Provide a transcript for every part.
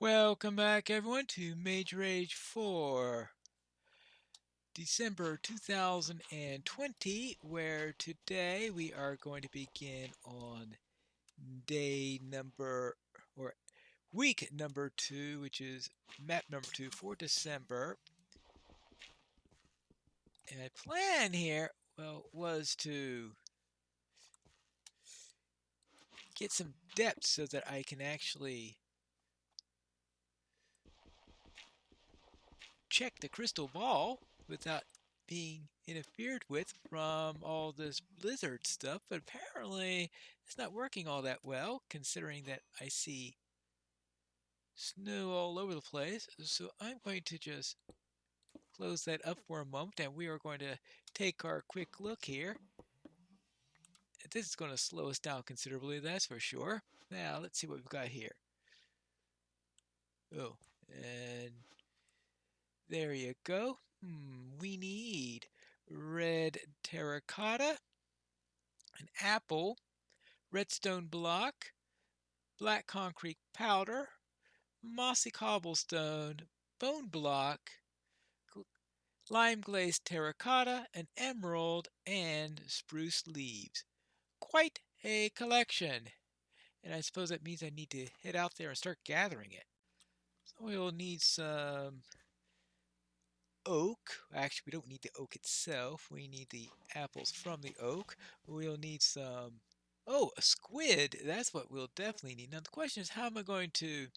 Welcome back, everyone, to Mage Rage for December 2020, where today we are going to begin on day number, or week number 2, which is map number 2 for December. And my plan here, well, was to get some depth so that I can actually check the crystal ball without being interfered with from all this blizzard stuff, but apparently it's not working all that well considering that I see snow all over the place. So I'm going to just close that up for a moment and we are going to take our quick look here. This is going to slow us down considerably, that's for sure. Now let's see what we've got here. Oh, and there you go. We need red terracotta, an apple, redstone block, black concrete powder, mossy cobblestone, bone block, lime glazed terracotta, an emerald, and spruce leaves. Quite a collection. And I suppose that means I need to head out there and start gathering it. So we'll need some oak. Actually, we don't need the oak itself. We need the apples from the oak. We'll need some... Oh, a squid. That's what we'll definitely need. Now, the question is, how am I going to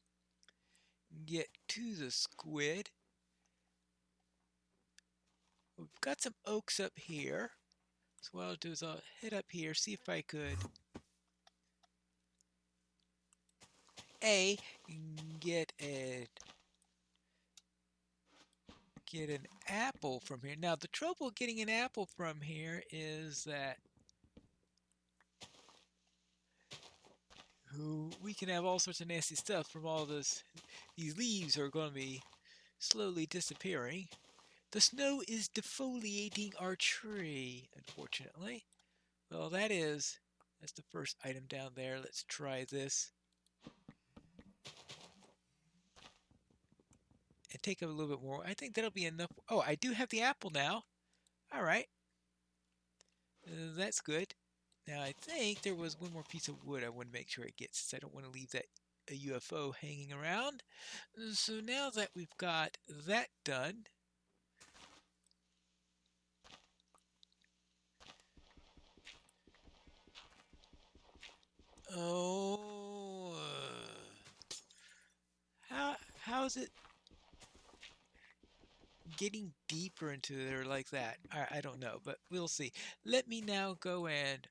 get to the squid? We've got some oaks up here. So what I'll do is I'll head up here, see if I could get an apple from here. Now the trouble getting an apple from here is that we can have all sorts of nasty stuff from all this. These leaves are going to be slowly disappearing. The snow is defoliating our tree, unfortunately. Well, that's the first item down there. Let's try this. And take a little bit more. I think that'll be enough. Oh, I do have the apple now. All right. That's good. Now, I think there was one more piece of wood I want to make sure it gets, since I don't want to leave that a UFO hanging around. So now that we've got that done, oh, how's it getting deeper into there like that? I don't know, but we'll see. Let me now go and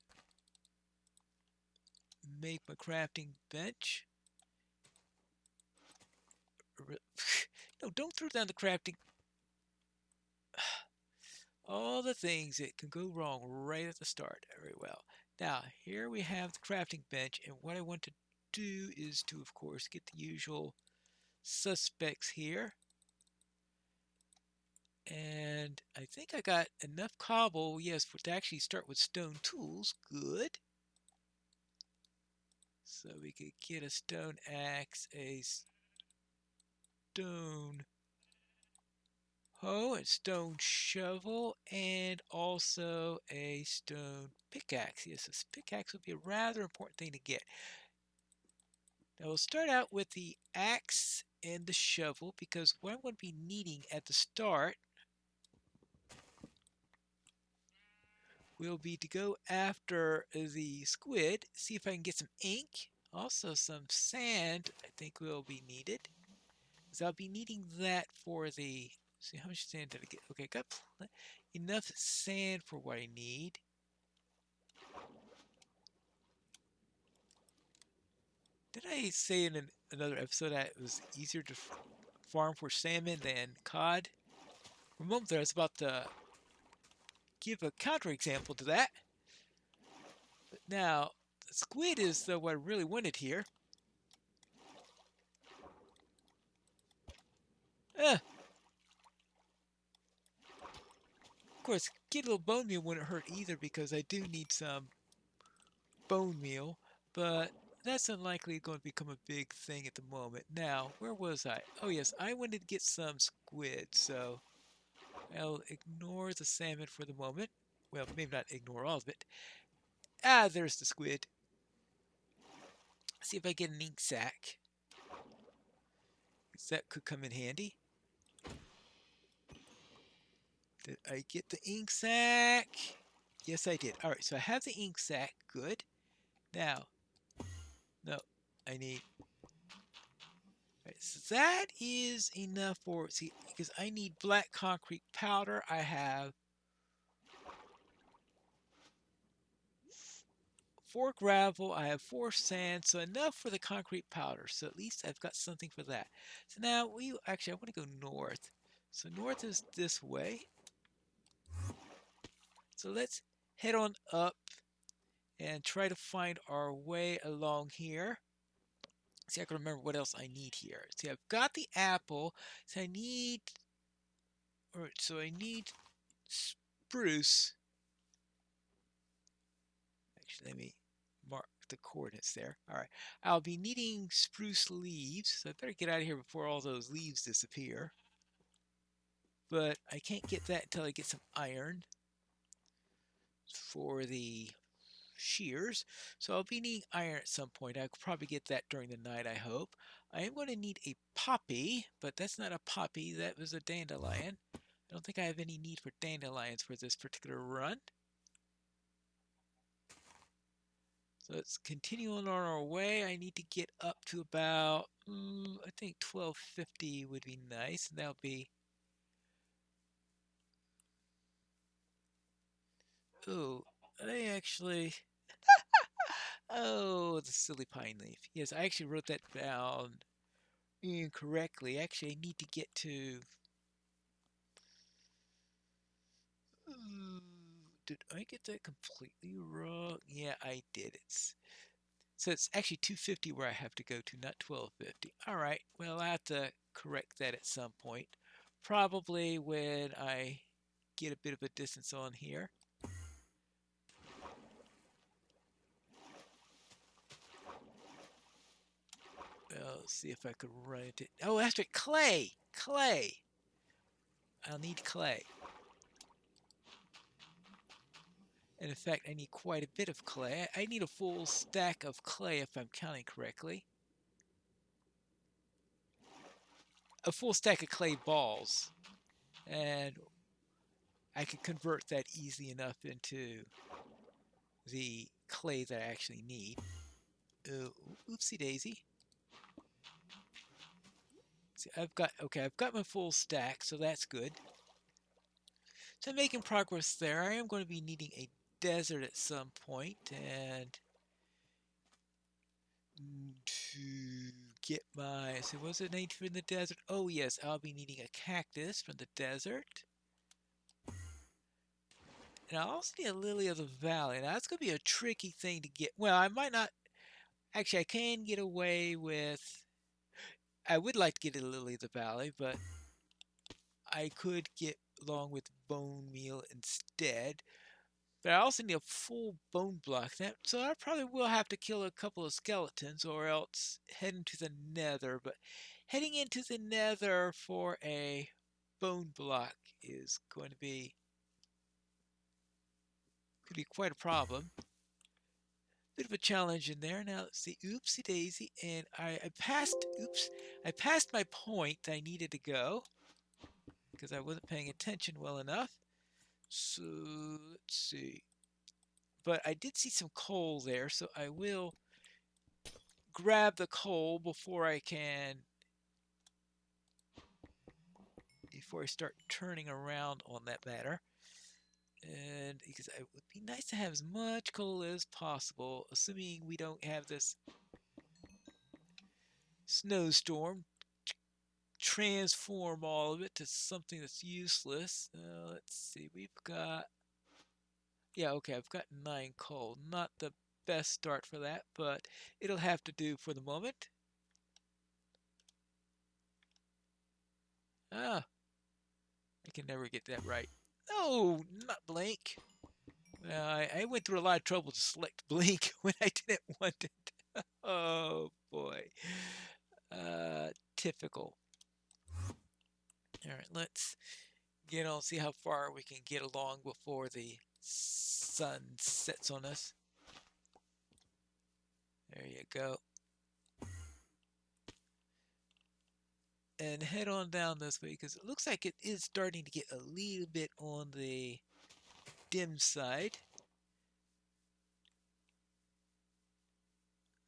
make my crafting bench. No, don't throw down the crafting. All the things that can go wrong right at the start. Very well. Now, here we have the crafting bench, and what I want to do is to, of course, get the usual suspects here. And I think I got enough cobble, yes, to actually start with stone tools. Good. So we could get a stone axe, a stone hoe, a stone shovel, and also a stone pickaxe. Yes, this pickaxe would be a rather important thing to get. Now we'll start out with the axe and the shovel, because what I'm going to be needing at the start will be to go after the squid, see if I can get some ink, also some sand I think will be needed. So I'll be needing that for the... See, how much sand did I get? Okay, got enough sand for what I need. Did I say in another episode that it was easier to farm for salmon than cod? For a moment there, I was about to give a counterexample to that. But now, the squid is what I really wanted here. Of course, get a little bone meal wouldn't hurt either, because I do need some bone meal. But That's unlikely going to become a big thing at the moment. Now, where was I? Oh yes, I wanted to get some squid, so I'll ignore the salmon for the moment. Well, maybe not ignore all of it. Ah, there's the squid. See if I get an ink sac, 'cause that could come in handy. Did I get the ink sac? Yes, I did. All right, so I have the ink sac. Good. Now, no, I need. Right, so that is enough for, see, because I need black concrete powder. I have 4 gravel, I have 4 sand, so enough for the concrete powder. So at least I've got something for that. So now I want to go north. So north is this way. So let's head on up and try to find our way along here. See, I can remember what else I need here. See, I've got the apple. So I need, all right, so I need spruce. Actually, let me mark the coordinates there. All right, I'll be needing spruce leaves, so I better get out of here before all those leaves disappear. But I can't get that until I get some iron for the shears. So I'll be needing iron at some point. I could probably get that during the night, I hope. I am going to need a poppy, but that's not a poppy. That was a dandelion. I don't think I have any need for dandelions for this particular run. So let's continue on our way. I need to get up to about, I think 1250 would be nice. And that'll be, oh, I actually, oh, the silly pine leaf. Yes, I actually wrote that down incorrectly. Actually, I need to get to, did I get that completely wrong? Yeah, I did. So it's actually 250 where I have to go to, not 1250. All right, well, I'll have to correct that at some point. Probably when I get a bit of a distance on here. Well, let's see if I could run into. Oh, that's right, clay! Clay! I'll need clay. And in fact, I need quite a bit of clay. I need a full stack of clay if I'm counting correctly. A full stack of clay balls. And I could convert that easily enough into the clay that I actually need. Oopsie daisy. See, I've got my full stack, so that's good. So I'm making progress there. I am going to be needing a desert at some point, and to get my, so what was it named for in the desert? Oh yes, I'll be needing a cactus from the desert. And I'll also need a lily of the valley. Now that's going to be a tricky thing to get. Well, I might not, actually I can get away with, I would like to get a lily of the valley, but I could get along with bone meal instead. But I also need a full bone block. So I probably will have to kill a couple of skeletons or else head into the nether. But heading into the nether for a bone block is going to be, could be quite a problem. Bit of a challenge in there. Now let's see, oopsie daisy, and I passed, oops, I passed my point I needed to go because I wasn't paying attention well enough. So let's see. But I did see some coal there, so I will grab the coal before I start turning around on that matter. And because it would be nice to have as much coal as possible, assuming we don't have this snowstorm transform all of it to something that's useless. Let's see, we've got, yeah, okay, I've got 9 coal. Not the best start for that, but it'll have to do for the moment. Ah, I can never get that right. No, not blink. I went through a lot of trouble to select blink when I didn't want it. Oh boy. Typical. All right, let's get on, see how far we can get along before the sun sets on us. There you go. And head on down this way because it looks like it is starting to get a little bit on the dim side.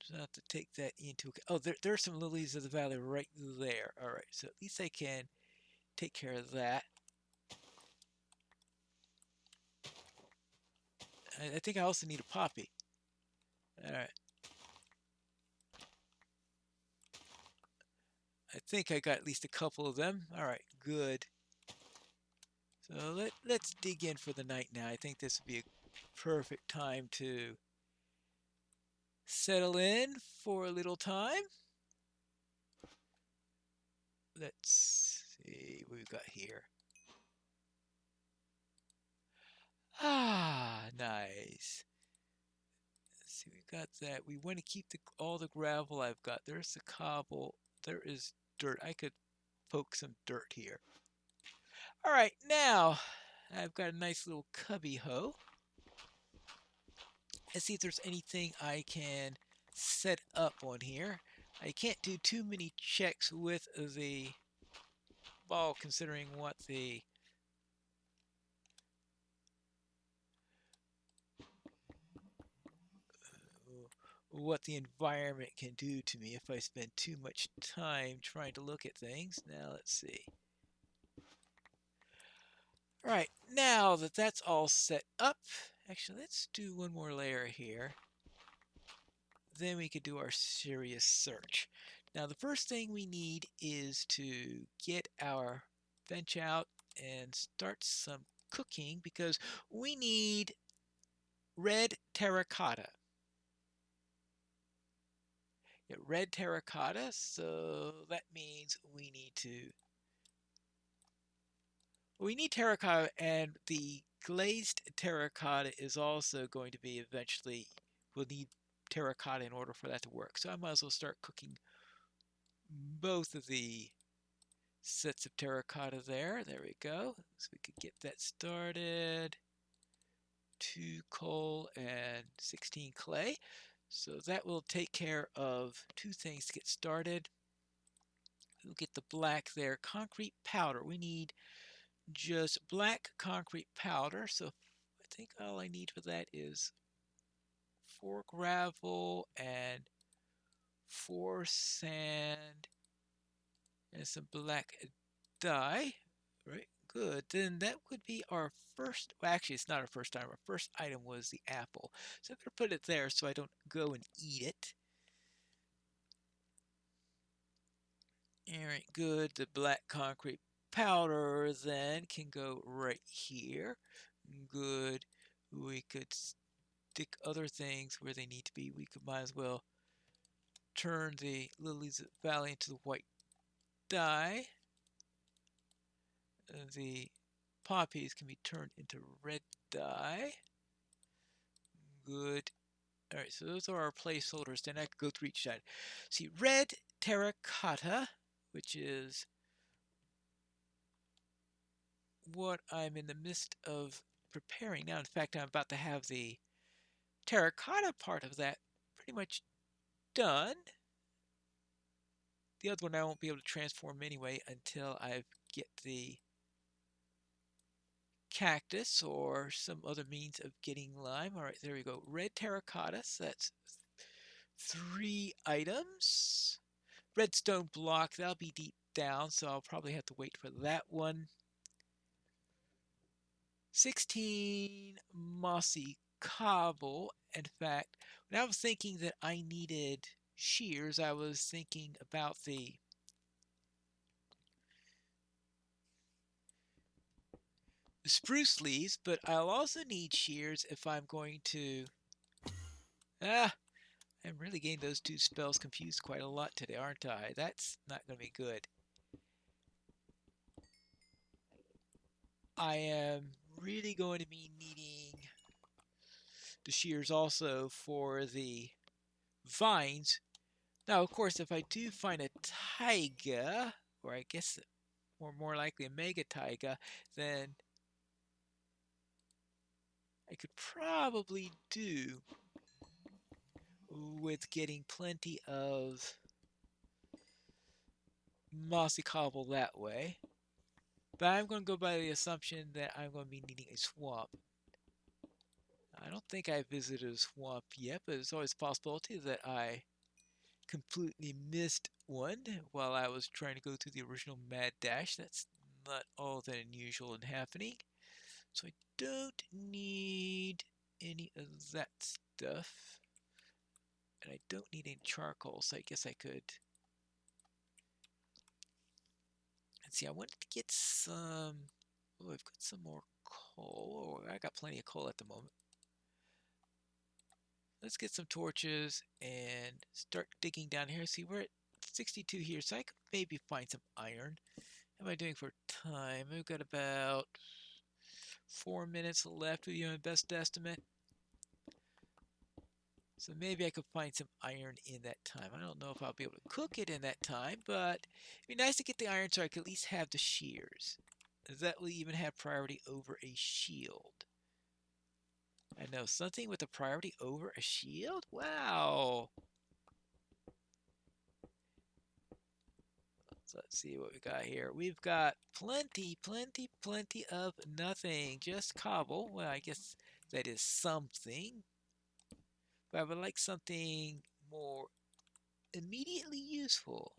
Just have to take that into account. Oh, there's some lilies of the valley right there. All right, so at least I can take care of that. I think I also need a poppy. All right. I think I got at least a couple of them. All right, good. So let's dig in for the night now. I think this would be a perfect time to settle in for a little time. Let's see what we've got here. Ah, nice. Let's see, we've got that. We want to keep all the gravel I've got. There's the cobble. There is dirt. I could poke some dirt here. All right, now I've got a nice little cubby hoe. Let's see if there's anything I can set up on here. I can't do too many checks with the ball considering what the environment can do to me if I spend too much time trying to look at things. Now let's see. All right, now that that's all set up, actually let's do one more layer here. Then we could do our serious search. Now the first thing we need is to get our bench out and start some cooking because we need red terracotta. Yeah, red terracotta, so that means we need terracotta, and the glazed terracotta is also going to be eventually, we'll need terracotta in order for that to work. So I might as well start cooking both of the sets of terracotta there. There we go. So we could get that started. 2 coal and 16 clay. So that will take care of 2 things to get started. We'll get the black there. Concrete powder. We need just black concrete powder. So I think all I need for that is 4 gravel and 4 sand and some black dye. Right, good. Then that would be our first, well, actually it's not our first time. Our first item was the apple. So I'm going to put it there so I don't go and eat it. All right, good. The black concrete powder then can go right here. Good. We could stick other things where they need to be. We could might as well turn the lilies of the valley into the white dye. The poppies can be turned into red dye. Good. All right, so those are our placeholders. Then I could go through each side. See, red terracotta, which is what I'm in the midst of preparing now. In fact, I'm about to have the terracotta part of that pretty much done. The other one I won't be able to transform anyway until I get the cactus or some other means of getting lime. All right, there we go. Red terracotta, so that's 3 items. Redstone block, that'll be deep down, so I'll probably have to wait for that one. 16 mossy cobble. In fact, when I was thinking that I needed shears, I was thinking about the spruce leaves, but I'll also need shears if I'm going to... I'm really getting those 2 spells confused quite a lot today, aren't I? That's not going to be good. I am really going to be needing the shears also for the vines. Now, of course, if I do find a taiga, or I guess more likely a mega taiga, then I could probably do with getting plenty of mossy cobble that way. But I'm going to go by the assumption that I'm going to be needing a swamp. I don't think I visited a swamp yet, but there's always a possibility that I completely missed one while I was trying to go through the original Mad Dash. That's not all that unusual and happening. So I don't need any of that stuff. And I don't need any charcoal, so I guess I could. Let's see, I wanted to get some. Oh, I've got some more coal. Oh, I got plenty of coal at the moment. Let's get some torches and start digging down here. See, we're at 62 here, so I could maybe find some iron. How am I doing for time? We've got about 4 minutes left with you my best estimate. So maybe I could find some iron in that time. I don't know if I'll be able to cook it in that time, but it'd be nice to get the iron so I could at least have the shears. That will even have priority over a shield. I know, something with a priority over a shield? Wow! So let's see what we got here. We've got plenty of nothing. Just cobble. Well, I guess that is something. But I would like something more immediately useful.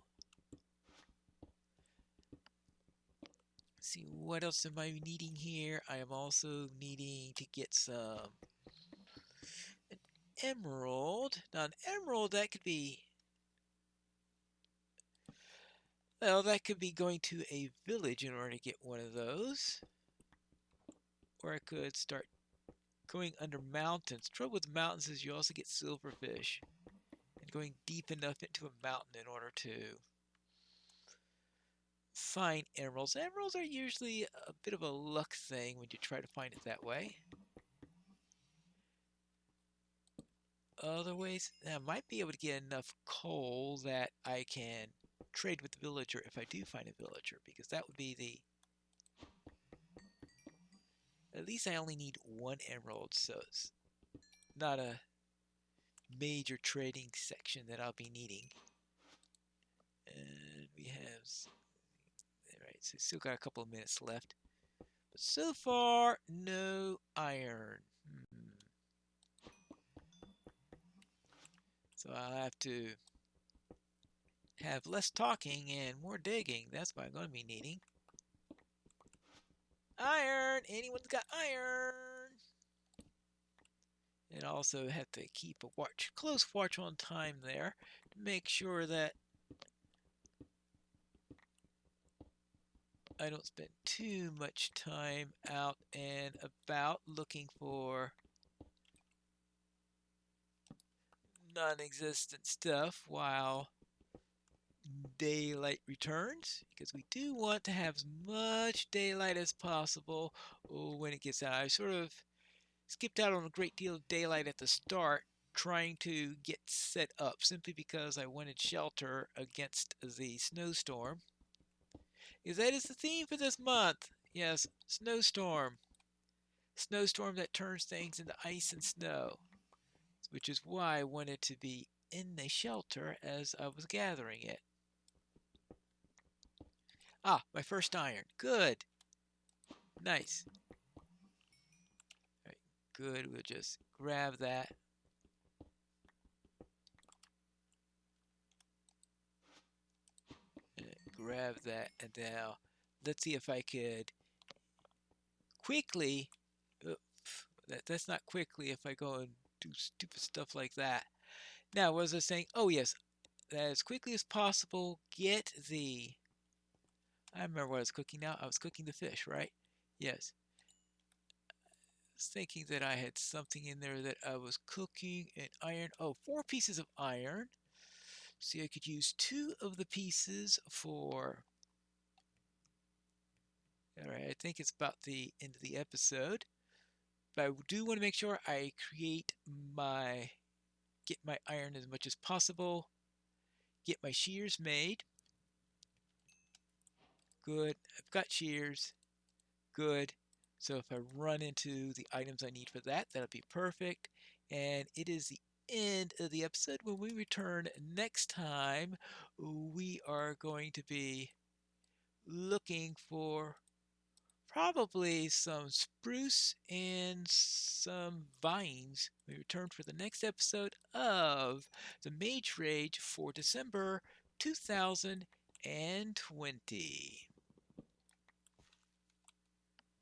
Let's see, what else am I needing here? I am also needing to get some an emerald. Now an emerald, that could be, well, that could be going to a village in order to get one of those. Or I could start going under mountains. Trouble with mountains is you also get silverfish. And going deep enough into a mountain in order to find emeralds. Emeralds are usually a bit of a luck thing when you try to find it that way. Other ways, I might be able to get enough coal that I can trade with the villager if I do find a villager, because that would be the... At least I only need one emerald, so it's not a major trading section that I'll be needing. And we have... Alright, so still got a couple of minutes left. But so far, no iron. So I'll have to have less talking and more digging. That's what I'm going to be needing. Iron! Anyone's got iron! And also have to keep a close watch on time there to make sure that I don't spend too much time out and about looking for non-existent stuff while daylight returns, because we do want to have as much daylight as possible when it gets out. I sort of skipped out on a great deal of daylight at the start trying to get set up simply because I wanted shelter against the snowstorm. Because that is the theme for this month. Yes, snowstorm. Snowstorm that turns things into ice and snow, which is why I wanted to be in the shelter as I was gathering it. Ah, my first iron. Good. Nice. All right, good. We'll just grab that. Grab that. And now let's see if I could quickly... that's not quickly if I go and do stupid stuff like that. Now, what was I saying? Oh, yes. As quickly as possible, get the... I remember what I was cooking now. I was cooking the fish, right? Yes. I was thinking that I had something in there that I was cooking an iron. Oh, 4 pieces of iron. See, I could use 2 of the pieces for... Alright, I think it's about the end of the episode. But I do want to make sure I create my get my iron as much as possible, get my shears made. Good. I've got shears. Good. So if I run into the items I need for that, that'll be perfect. And it is the end of the episode. When we return next time, we are going to be looking for probably some spruce and some vines. We return for the next episode of the Mage Rage for December 2020.